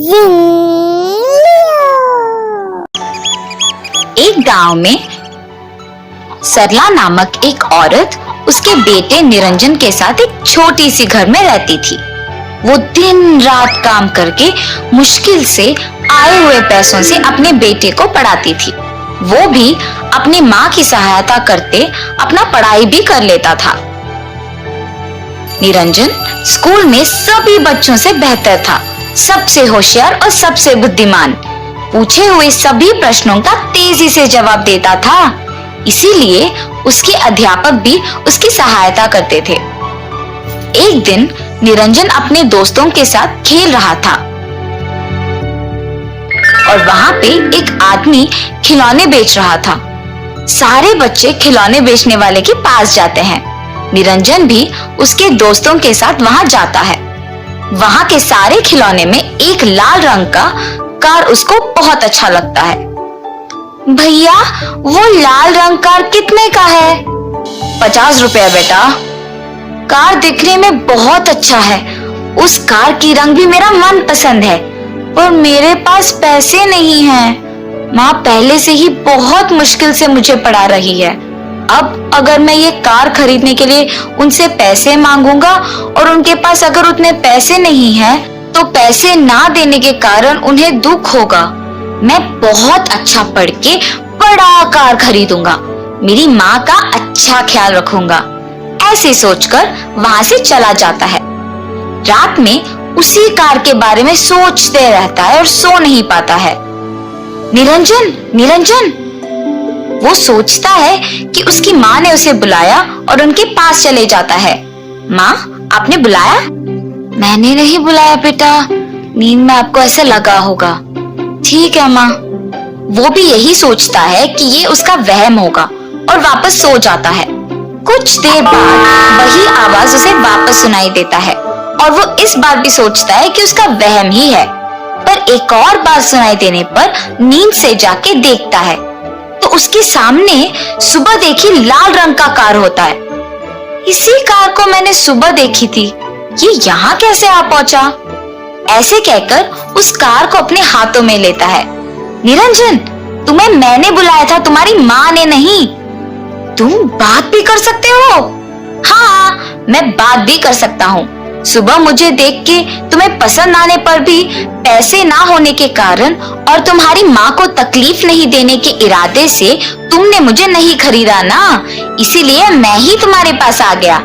एक गांव में सरला नामक एक औरत उसके बेटे निरंजन के साथ एक छोटी सी घर में रहती थी। वो दिन रात काम करके मुश्किल से आए हुए पैसों से अपने बेटे को पढ़ाती थी। वो भी अपनी माँ की सहायता करते अपना पढ़ाई भी कर लेता था। निरंजन स्कूल में सभी बच्चों से बेहतर था, सबसे होशियार और सबसे बुद्धिमान। पूछे हुए सभी प्रश्नों का तेजी से जवाब देता था, इसीलिए उसके अध्यापक भी उसकी सहायता करते थे। एक दिन निरंजन अपने दोस्तों के साथ खेल रहा था और वहां पे एक आदमी खिलौने बेच रहा था। सारे बच्चे खिलौने बेचने वाले के पास जाते हैं। निरंजन भी उसके दोस्तों के साथ वहां जाता है। वहां के सारे खिलौने में एक लाल रंग का कार उसको बहुत अच्छा लगता है। भैया, वो लाल रंग कार कितने का है? 50 रुपया बेटा। कार दिखने में बहुत अच्छा है। उस कार की रंग भी मेरा मन पसंद है, पर मेरे पास पैसे नहीं हैं। माँ पहले से ही बहुत मुश्किल से मुझे पढ़ा रही है। अब अगर मैं ये कार खरीदने के लिए उनसे पैसे मांगूंगा और उनके पास अगर उतने पैसे नहीं हैं, तो पैसे ना देने के कारण उन्हें दुख होगा। मैं बहुत अच्छा पढ़ के बड़ा कार खरीदूंगा, मेरी माँ का अच्छा ख्याल रखूंगा। ऐसे सोचकर वहां से चला जाता है। रात में उसी कार के बारे में सोचते रहता है और सो नहीं पाता है। निरंजन, निरंजन, वो सोचता है कि उसकी माँ ने उसे बुलाया और उनके पास चले जाता है। माँ, आपने बुलाया? मैंने नहीं बुलाया बेटा, नींद में आपको ऐसा लगा होगा। ठीक है माँ। वो भी यही सोचता है कि ये उसका वहम होगा और वापस सो जाता है। कुछ देर बाद वही आवाज उसे वापस सुनाई देता है और वो इस बात भी सोचता है कि उसका वहम ही है। पर एक और बात सुनाई देने पर नींद से जाके देखता है तो उसके सामने सुबह देखी लाल रंग का कार होता है। इसी कार को मैंने सुबह देखी थी, ये यहाँ कैसे आ पहुंचा? ऐसे कहकर उस कार को अपने हाथों में लेता है। निरंजन, तुम्हें मैंने बुलाया था, तुम्हारी माँ ने नहीं। तुम बात भी कर सकते हो? हाँ, मैं बात भी कर सकता हूँ। सुबह मुझे देख के तुम्हें पसंद आने पर भी पैसे ना होने के कारण और तुम्हारी माँ को तकलीफ नहीं देने के इरादे से तुमने मुझे नहीं खरीदा ना, इसीलिए मैं ही तुम्हारे पास आ गया।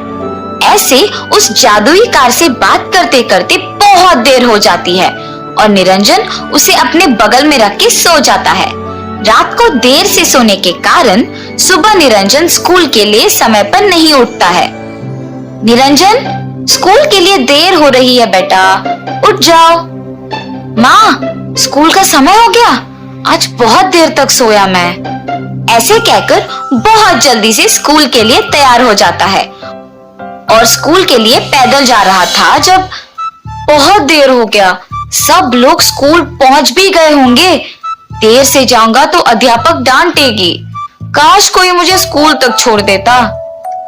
ऐसे उस जादुई कार से बात करते करते बहुत देर हो जाती है और निरंजन उसे अपने बगल में रख के सो जाता है। रात को देर से सोने के कारण सुबह निरंजन स्कूल के लिए समय पर नहीं उठता है। निरंजन, स्कूल के लिए देर हो रही है बेटा, उठ जाओ। माँ, स्कूल का समय हो गया, आज बहुत देर तक सोया मैं। ऐसे कहकर बहुत जल्दी से स्कूल के लिए तैयार हो जाता है और स्कूल के लिए पैदल जा रहा था जब बहुत देर हो गया। सब लोग स्कूल पहुंच भी गए होंगे। देर से जाऊंगा तो अध्यापक डांटेगी। काश कोई मुझे स्कूल तक छोड़ देता।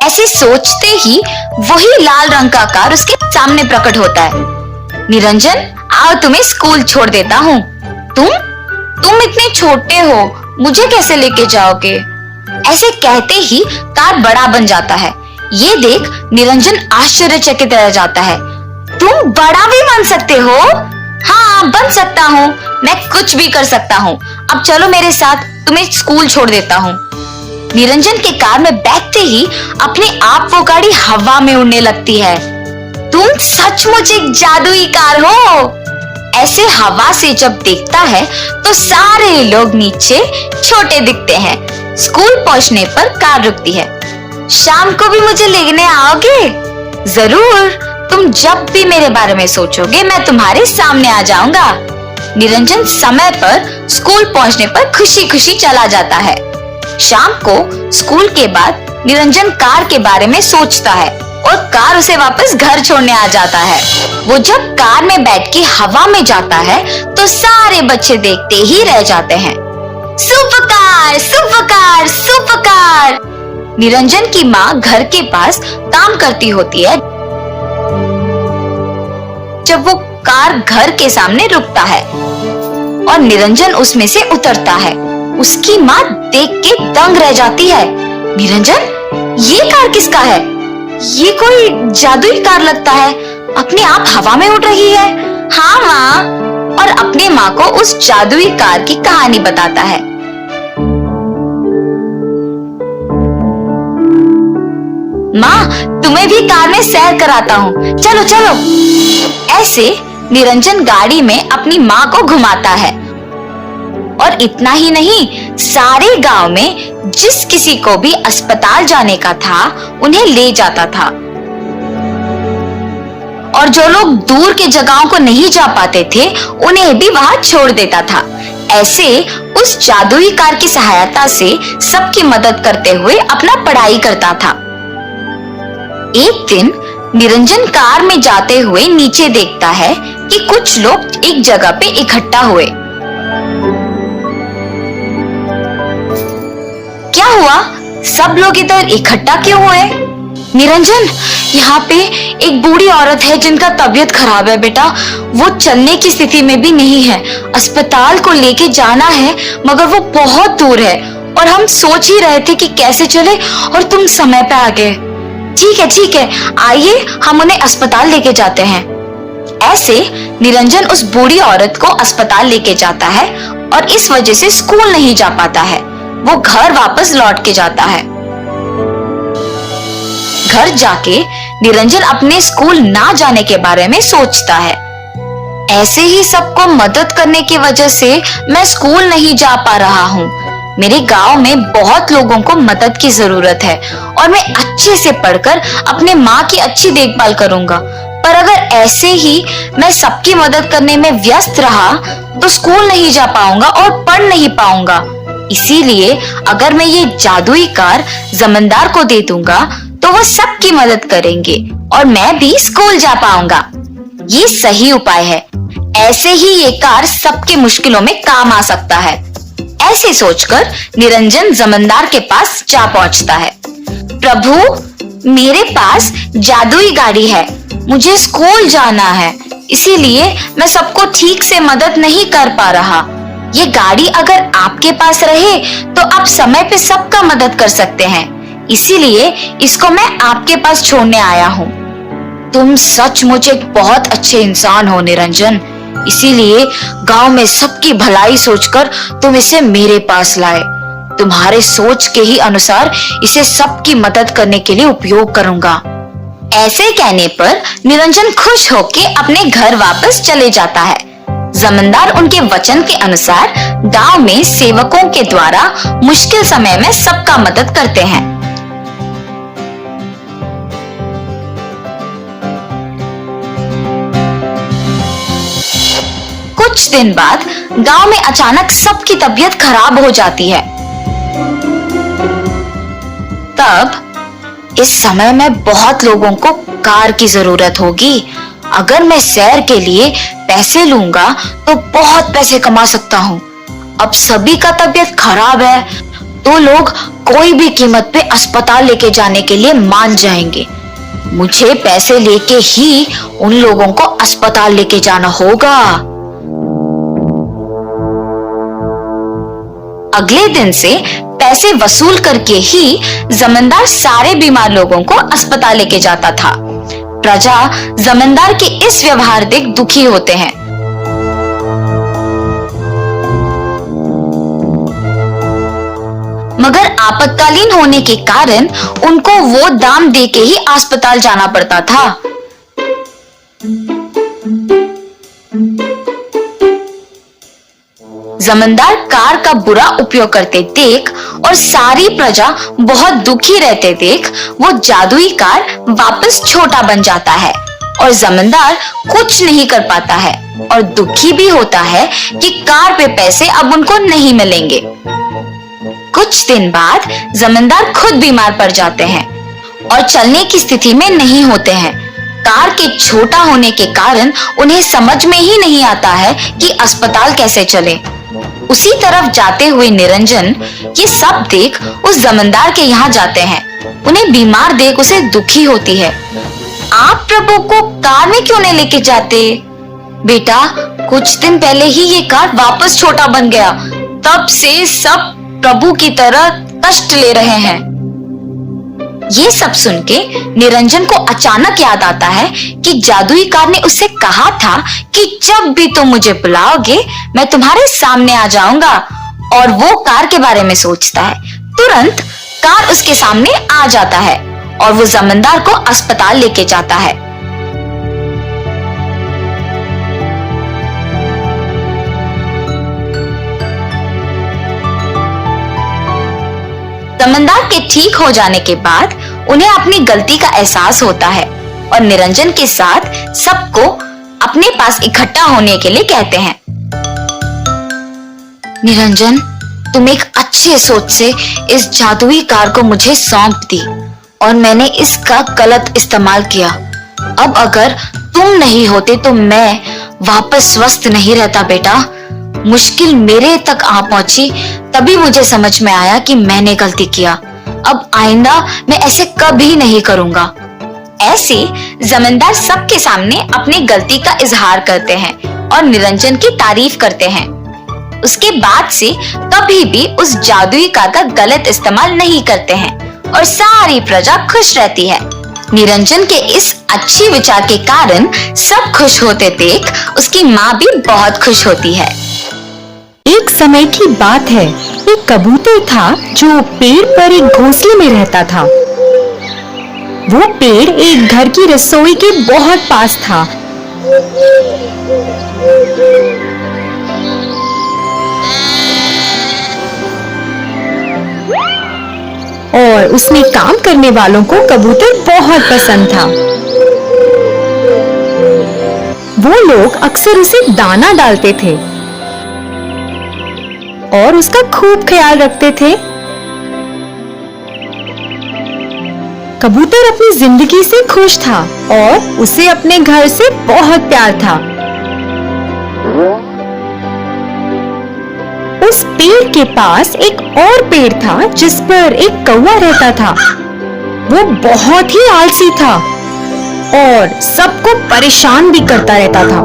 ऐसे सोचते ही वही लाल रंग का कार उसके सामने प्रकट होता है। निरंजन, आओ तुम्हें स्कूल छोड़ देता हूँ। तुम इतने छोटे हो, मुझे कैसे लेके जाओगे? ऐसे कहते ही कार बड़ा बन जाता है। ये देख निरंजन आश्चर्यचकित रह जाता है। तुम बड़ा भी बन सकते हो? हाँ, बन सकता हूँ, मैं कुछ भी कर सकता हूँ। अब चलो मेरे साथ, तुम्हें स्कूल छोड़ देता हूँ। निरंजन के कार में बैठते ही अपने आप वो गाड़ी हवा में उड़ने लगती है। तुम सचमुच एक जादुई कार हो। ऐसे हवा से जब देखता है तो सारे लोग नीचे छोटे दिखते हैं। स्कूल पहुंचने पर कार रुकती है। शाम को भी मुझे लेने आओगे? जरूर, तुम जब भी मेरे बारे में सोचोगे मैं तुम्हारे सामने आ जाऊंगा। निरंजन समय पर स्कूल पहुंचने पर खुशी खुशी चला जाता है। शाम को स्कूल के बाद निरंजन कार के बारे में सोचता है और कार उसे वापस घर छोड़ने आ जाता है। वो जब कार में बैठ के हवा में जाता है तो सारे बच्चे देखते ही रह जाते हैं। Super car, super car, super car. Niranjan की माँ घर के पास काम करती होती है। जब वो कार घर के सामने रुकता है और निरंजन उसमें से उतरता है। उसकी माँ देख के दंग रह जाती है। निरंजन, ये कार किसका है? ये कोई जादुई कार लगता है, अपने आप हवा में उड़ रही है। हाँ माँ, और अपने माँ को उस जादुई कार की कहानी बताता है। माँ, तुम्हें भी कार में सैर कराता हूँ, चलो चलो। ऐसे निरंजन गाड़ी में अपनी माँ को घुमाता है और इतना ही नहीं, सारे गांव में जिस किसी को भी अस्पताल जाने का था उन्हें ले जाता था, और जो लोग दूर के जगहों को नहीं जा पाते थे उन्हें भी वहां छोड़ देता था। ऐसे उस जादुई कार की सहायता से सबकी मदद करते हुए अपना पढ़ाई करता था। एक दिन निरंजन कार में जाते हुए नीचे देखता है कि कुछ लोग एक जगह पे इकट्ठा हुए। क्या हुआ? सब लोग इधर इकट्ठा क्यों हुए? निरंजन, यहाँ पे एक बूढ़ी औरत है जिनका तबीयत खराब है बेटा। वो चलने की स्थिति में भी नहीं है। अस्पताल को लेके जाना है मगर वो बहुत दूर है और हम सोच ही रहे थे कि कैसे चले और तुम समय पे आ गए। ठीक है, आइए हम उन्हें अस्पताल लेके जाते हैं। ऐसे निरंजन उस बूढ़ी औरत को अस्पताल लेके जाता है और इस वजह से स्कूल नहीं जा पाता है। वो घर वापस लौट के जाता है। घर जाके निरंजन अपने स्कूल ना जाने के बारे में सोचता है। ऐसे ही सबको मदद करने की वजह से मैं स्कूल नहीं जा पा रहा हूँ। मेरे गांव में बहुत लोगों को मदद की जरूरत है और मैं अच्छे से पढ़कर अपने माँ की अच्छी देखभाल करूंगा। पर अगर ऐसे ही मैं सबकी मदद करने में व्यस्त रहा तो स्कूल नहीं जा पाऊंगा और पढ़ नहीं पाऊंगा। इसीलिए अगर मैं ये जादुई कार जमींदार को दे दूंगा तो वो सबकी मदद करेंगे और मैं भी स्कूल जा पाऊंगा। ये सही उपाय है। ऐसे ही ये कार सबके मुश्किलों में काम आ सकता है। ऐसे सोचकर निरंजन जमींदार के पास जा पहुंचता है। प्रभु, मेरे पास जादुई गाड़ी है, मुझे स्कूल जाना है, इसीलिए मैं सबको ठीक से मदद नहीं कर पा रहा। ये गाड़ी अगर आपके पास रहे तो आप समय पे सबका मदद कर सकते हैं, इसीलिए इसको मैं आपके पास छोड़ने आया हूँ। तुम सचमुच एक बहुत अच्छे इंसान हो निरंजन, इसीलिए गांव में सबकी भलाई सोचकर तुम इसे मेरे पास लाए। तुम्हारे सोच के ही अनुसार इसे सबकी मदद करने के लिए उपयोग करूंगा। ऐसे कहने पर निरंजन खुश होकर अपने घर वापस चले जाता है। जमींदार उनके वचन के अनुसार गांव में सेवकों के द्वारा मुश्किल समय में सबका मदद करते हैं। कुछ दिन बाद गांव में अचानक सबकी तबीयत खराब हो जाती है। तब इस समय में बहुत लोगों को कार की जरूरत होगी। अगर मैं सैर के लिए पैसे लूंगा तो बहुत पैसे कमा सकता हूँ। अब सभी का तबीयत खराब है तो लोग कोई भी कीमत पे अस्पताल लेके जाने के लिए मान जाएंगे। मुझे पैसे लेके ही उन लोगों को अस्पताल लेके जाना होगा। अगले दिन से पैसे वसूल करके ही जमींदार सारे बीमार लोगों को अस्पताल लेके जाता था। प्रजा जमींदार के इस व्यवहार देख दुखी होते हैं। मगर आपातकालीन होने के कारण उनको वो दाम देके ही अस्पताल जाना पड़ता था। जमींदार कार का बुरा उपयोग करते देख और सारी प्रजा बहुत दुखी रहते देख वो जादुई कार वापस छोटा बन जाता है और जमींदार कुछ नहीं कर पाता है और दुखी भी होता है कि कार पे पैसे अब उनको नहीं मिलेंगे। कुछ दिन बाद जमींदार खुद बीमार पड़ जाते हैं और चलने की स्थिति में नहीं होते हैं। कार के छोटा होने के कारण उन्हें समझ में ही नहीं आता है कि अस्पताल कैसे चले। उसी तरफ जाते हुए निरंजन ये सब देख उस जमींदार के यहाँ जाते हैं। उन्हें बीमार देख उसे दुखी होती है। आप प्रभु को कार में क्यों नहीं लेके जाते? बेटा, कुछ दिन पहले ही ये कार वापस छोटा बन गया। तब से सब प्रभु की तरह कष्ट ले रहे हैं। ये सब सुन के निरंजन को अचानक याद आता है कि जादुई कार ने उससे कहा था कि जब भी तुम मुझे बुलाओगे मैं तुम्हारे सामने आ जाऊंगा। और वो कार के बारे में सोचता है। तुरंत कार उसके सामने आ जाता है और वो जमींदार को अस्पताल लेके जाता है। जमींदार के ठीक हो जाने के बाद उन्हें अपनी गलती का एहसास होता है और निरंजन के साथ सबको अपने पास इकट्ठा होने के लिए कहते हैं। निरंजन, तुम एक अच्छे सोच से इस जादुई कार को मुझे सौंप दी और मैंने इसका गलत इस्तेमाल किया। अब अगर तुम नहीं होते तो मैं वापस स्वस्थ नहीं रहता बेटा। मुश्किल मेरे तक आ पहुंची तभी मुझे समझ में आया कि मैंने गलती किया। अब आइंदा मैं ऐसे कभी नहीं करूंगा। ऐसे जमींदार सबके सामने अपनी गलती का इजहार करते हैं और निरंजन की तारीफ करते हैं। उसके बाद से कभी भी उस जादुई कार का गलत इस्तेमाल नहीं करते हैं और सारी प्रजा खुश रहती है। निरंजन के इस अच्छी विचार के कारण सब खुश होते देख उसकी माँ भी बहुत खुश होती है। एक समय की बात है, एक कबूतर था जो पेड़ पर एक घोंसले में रहता था। वो पेड़ एक घर की रसोई के बहुत पास था। और उसमें काम करने वालों को कबूतर बहुत पसंद था। वो लोग अक्सर उसे दाना डालते थे और उसका खूब ख्याल रखते थे। कबूतर अपनी जिंदगी से खुश था और उसे अपने घर से बहुत प्यार था। उस पेड़ के पास एक और पेड़ था जिस पर एक कौवा रहता था। वो बहुत ही आलसी था और सबको परेशान भी करता रहता था।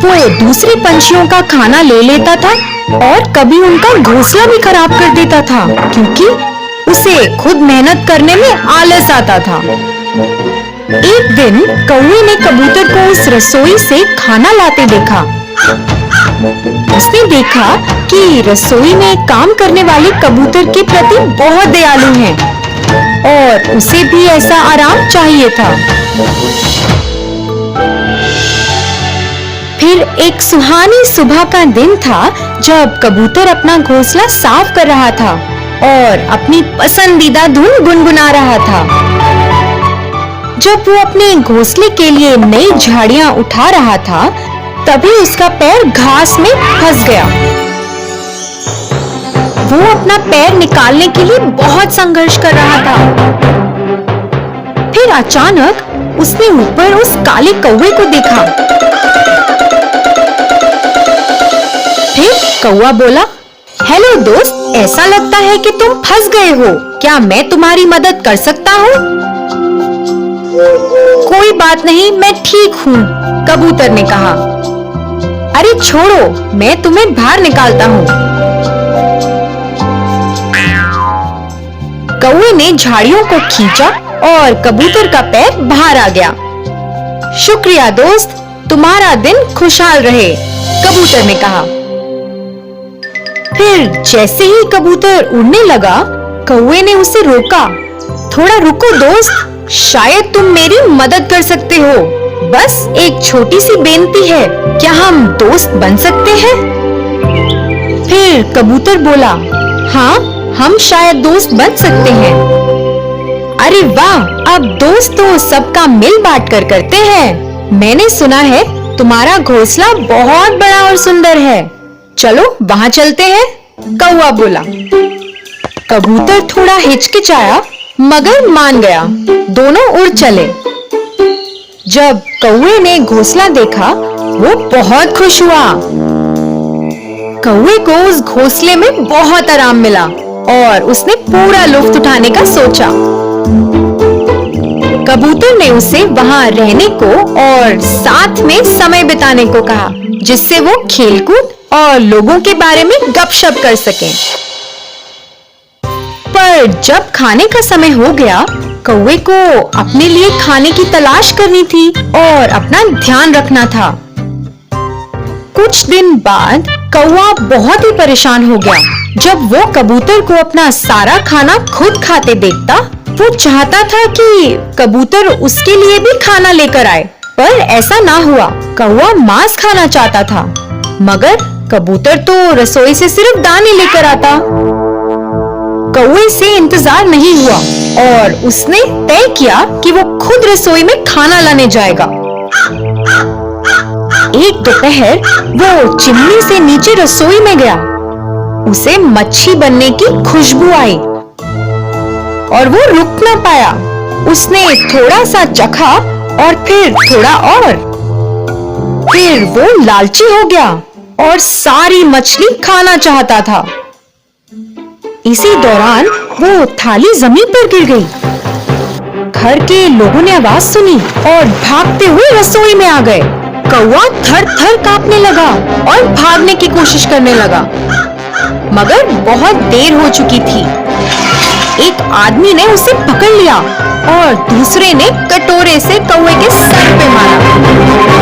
वो दूसरे पंछियों का खाना ले लेता था और कभी उनका घोंसला भी खराब कर देता था क्योंकि उसे खुद मेहनत करने में आलस आता था। एक दिन कौवे ने कबूतर को उस रसोई से खाना लाते देखा। उसने देखा कि रसोई में काम करने वाले कबूतर के प्रति बहुत दयालु हैं और उसे भी ऐसा आराम चाहिए था। फिर एक सुहानी सुबह का दिन था जब कबूतर अपना घोंसला साफ कर रहा था और अपनी पसंदीदा धुन गुनगुना रहा था। जब वो अपने घोंसले के लिए नई झाड़ियां उठा रहा था तभी उसका पैर घास में फंस गया। वो अपना पैर निकालने के लिए बहुत संघर्ष कर रहा था। फिर अचानक उसने ऊपर उस काले कौवे को देखा। फिर कौवा बोला, हेलो दोस्त, ऐसा लगता है कि तुम फंस गए हो। क्या मैं तुम्हारी मदद कर सकता हूँ? कोई बात नहीं, मैं ठीक हूँ, कबूतर ने कहा। अरे छोड़ो, मैं तुम्हें बाहर निकालता हूँ। कौवे ने झाड़ियों को खींचा और कबूतर का पैर बाहर आ गया। शुक्रिया दोस्त, तुम्हारा दिन खुशहाल रहे, कबूतर ने कहा। फिर जैसे ही कबूतर उड़ने लगा, कौवे ने उसे रोका। थोड़ा रुको दोस्त, शायद तुम मेरी मदद कर सकते हो। बस एक छोटी सी बेनती है, क्या हम दोस्त बन सकते हैं? फिर कबूतर बोला, हाँ, हम शायद दोस्त बन सकते हैं। अरे वाह, अब दोस्त तो सबका मिल बांट कर करते हैं। मैंने सुना है तुम्हारा घोंसला बहुत बड़ा और सुंदर है। चलो वहां चलते हैं, कौवा बोला। कबूतर थोड़ा हिचकिचाया मगर मान गया। दोनों उड़ चले। जब कौवे ने घोंसला देखा वो बहुत खुश हुआ। कौवे को उस घोंसले में बहुत आराम मिला और उसने पूरा लुत्फ उठाने का सोचा। कबूतर ने उसे वहाँ रहने को और साथ में समय बिताने को कहा, जिससे वो खेलकूद और लोगों के बारे में गपशप कर सकें। पर जब खाने का समय हो गया, कौवे को अपने लिए खाने की तलाश करनी थी और अपना ध्यान रखना था। कुछ दिन बाद कौवा बहुत ही परेशान हो गया। जब वो कबूतर को अपना सारा खाना खुद खाते देखता, वो चाहता था कि कबूतर उसके लिए भी खाना लेकर आए, पर ऐसा ना हुआ। कौवा मांस खाना चाहता था, मगर कबूतर तो रसोई से सिर्फ दाने लेकर आता। कौवे से इंतजार नहीं हुआ और उसने तय किया कि वो खुद रसोई में खाना लाने जाएगा। एक दोपहर वो चिमनी से नीचे रसोई में गया। उसे मच्छी बनने की खुशबू आई और वो रुक ना पाया। उसने थोड़ा सा चखा और फिर थोड़ा और। फिर वो लालची हो गया और सारी मछली खाना चाहता था। इसी दौरान वो थाली जमीन पर गिर गई। घर के लोगों ने आवाज सुनी और भागते हुए रसोई में आ गए। कौवा थर-थर कांपने लगा और भागने की कोशिश करने लगा, मगर बहुत देर हो चुकी थी। एक आदमी ने उसे पकड़ लिया और दूसरे ने कटोरे से कौवे के सर पे मारा।